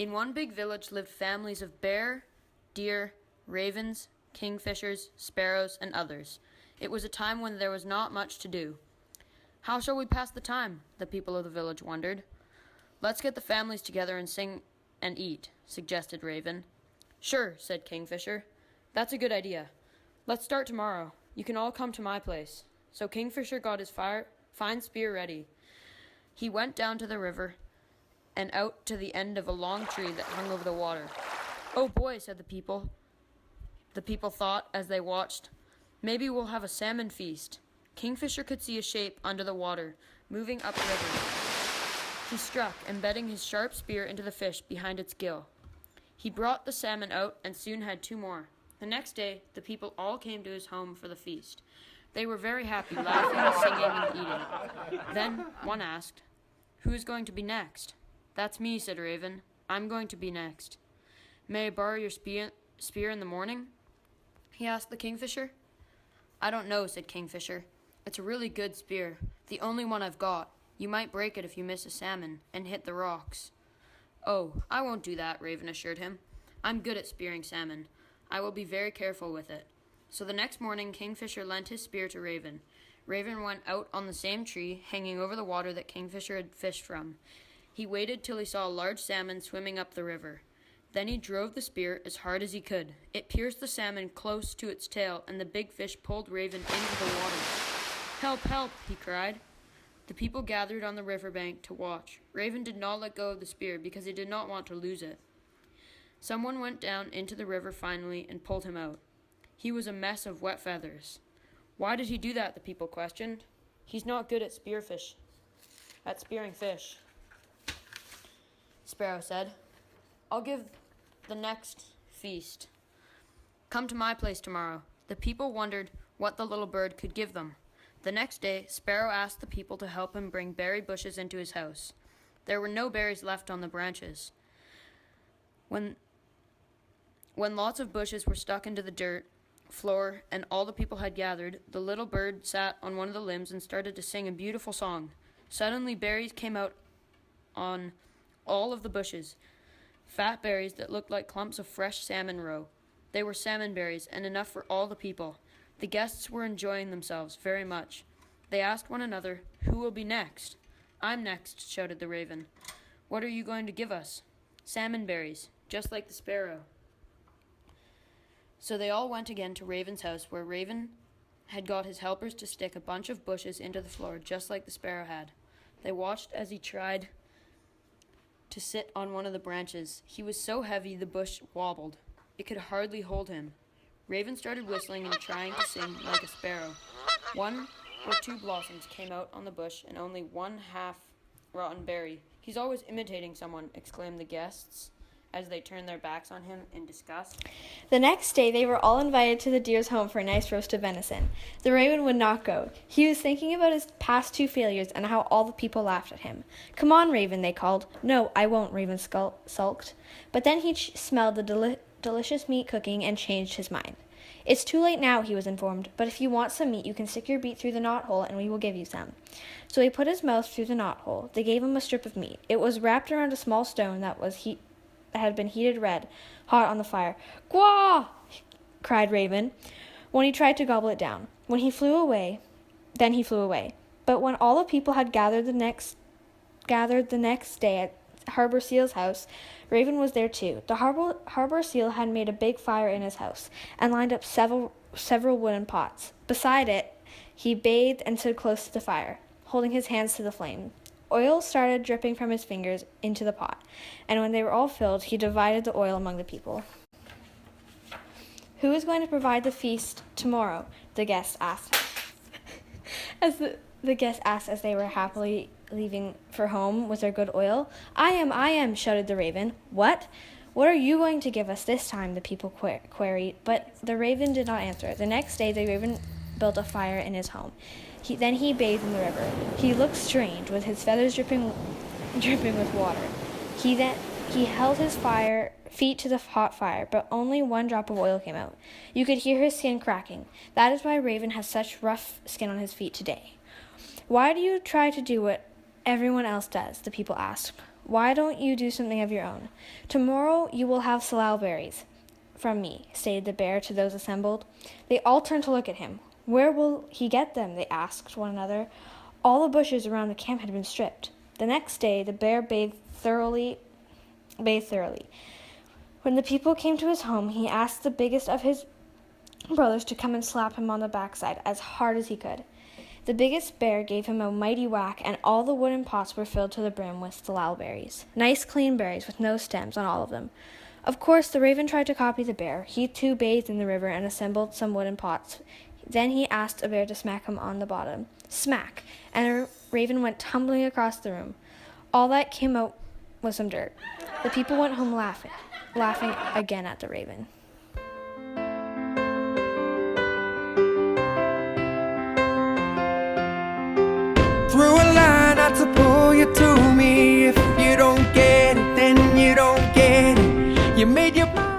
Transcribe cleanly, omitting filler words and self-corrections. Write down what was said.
In one big village lived families of bear, deer, ravens, kingfishers, sparrows, and others. It was a time when there was not much to do. How shall we pass the time? The people of the village wondered. Let's get the families together and sing and eat, suggested Raven. Sure, said Kingfisher. That's a good idea. Let's start tomorrow. You can all come to my place. So Kingfisher got his fine spear ready. He went down to the river and out to the end of a long tree that hung over the water. Oh boy, said the people. The people thought as they watched, maybe we'll have a salmon feast. Kingfisher could see a shape under the water, moving upriver. He struck, embedding his sharp spear into the fish behind its gill. He brought the salmon out and soon had 2 more. The next day, the people all came to his home for the feast. They were very happy, laughing, singing, and eating. Then one asked, "Who's going to be next?" "That's me," said Raven. "I'm going to be next." "May I borrow your spear in the morning?" he asked the Kingfisher. "I don't know," said Kingfisher. "It's a really good spear, the only one I've got. You might break it if you miss a salmon and hit the rocks." "Oh, I won't do that," Raven assured him. "I'm good at spearing salmon. I will be very careful with it." So the next morning, Kingfisher lent his spear to Raven. Raven went out on the same tree, hanging over the water that Kingfisher had fished from. He waited till he saw a large salmon swimming up the river. Then he drove the spear as hard as he could. It pierced the salmon close to its tail, and the big fish pulled Raven into the water. "Help, help!" he cried. The people gathered on the riverbank to watch. Raven did not let go of the spear because he did not want to lose it. Someone went down into the river finally and pulled him out. He was a mess of wet feathers. "Why did he do that?" the people questioned. "He's not good at spearing fish," Sparrow said. "I'll give the next feast. Come to my place tomorrow." The people wondered what the little bird could give them. The next day, Sparrow asked the people to help him bring berry bushes into his house. There were no berries left on the branches. When lots of bushes were stuck into the dirt floor and all the people had gathered, the little bird sat on one of the limbs and started to sing a beautiful song. Suddenly, berries came out on all of the bushes, fat berries that looked like clumps of fresh salmon roe. They were salmon berries and enough for all the people. The guests were enjoying themselves very much. They asked one another, "Who will be next?" "I'm next," shouted the Raven. "What are you going to give us?" "Salmon berries, just like the sparrow." So they all went again to Raven's house, where Raven had got his helpers to stick a bunch of bushes into the floor, just like the sparrow had. They watched as he tried to sit on one of the branches. He was so heavy the bush wobbled. It could hardly hold him. Raven started whistling and trying to sing like a sparrow. 1 or 2 blossoms came out on the bush, and only 1 half-rotten berry. "He's always imitating someone," exclaimed the guests, as they turned their backs on him in disgust. The next day they were all invited to the deer's home for a nice roast of venison. The Raven would not go. He was thinking about his past 2 failures and how all the people laughed at him. "Come on, Raven," they called. "No, I won't," Raven sulked. But then he smelled the delicious meat cooking and changed his mind. "It's too late now," he was informed, "but if you want some meat, you can stick your beak through the knothole and we will give you some." So he put his mouth through the knothole. They gave him a strip of meat. It was wrapped around a small stone that had been heated red, hot on the fire. "Gwaw!" cried Raven, when he tried to gobble it down. Then he flew away. But when all the people had gathered the next day at Harbor Seal's house, Raven was there too. The Harbor Seal had made a big fire in his house and lined up several wooden pots. Beside it, he bathed and stood close to the fire, holding his hands to the flame. Oil started dripping from his fingers into the pot, and when they were all filled, he divided the oil among the people. "Who is going to provide the feast tomorrow?" the guests asked. As they were happily leaving for home with their good oil. I am, shouted the Raven. What are you going to give us this time?" the people queried, but the Raven did not answer. The next day, the Raven built a fire in his home. Then he bathed in the river. He looked strange, with his feathers dripping with water. He held his feet to the hot fire, but only 1 drop of oil came out. You could hear his skin cracking. That is why Raven has such rough skin on his feet today. "Why do you try to do what Everyone else does, the people asked. Why don't you do something of your own? Tomorrow you will have salal berries from me, stated the bear to those assembled. They all turned to look at him. Where will he get them? They asked one another. All the bushes around the camp had been stripped. The next day the bear bathed thoroughly. When the people came to his home, he asked the biggest of his brothers to come and slap him on the backside as hard as he could. The biggest bear gave him a mighty whack, and all the wooden pots were filled to the brim with salal berries. Nice clean berries with no stems on all of them. Of course, the raven tried to copy the bear. He too bathed in the river and assembled some wooden pots. Then he asked a bear to smack him on the bottom. Smack! And a raven went tumbling across the room. All that came out was some dirt. The people went home laughing again at the raven. Through a line out to pull you to me. If you don't get it, then you don't get it. You made your mind.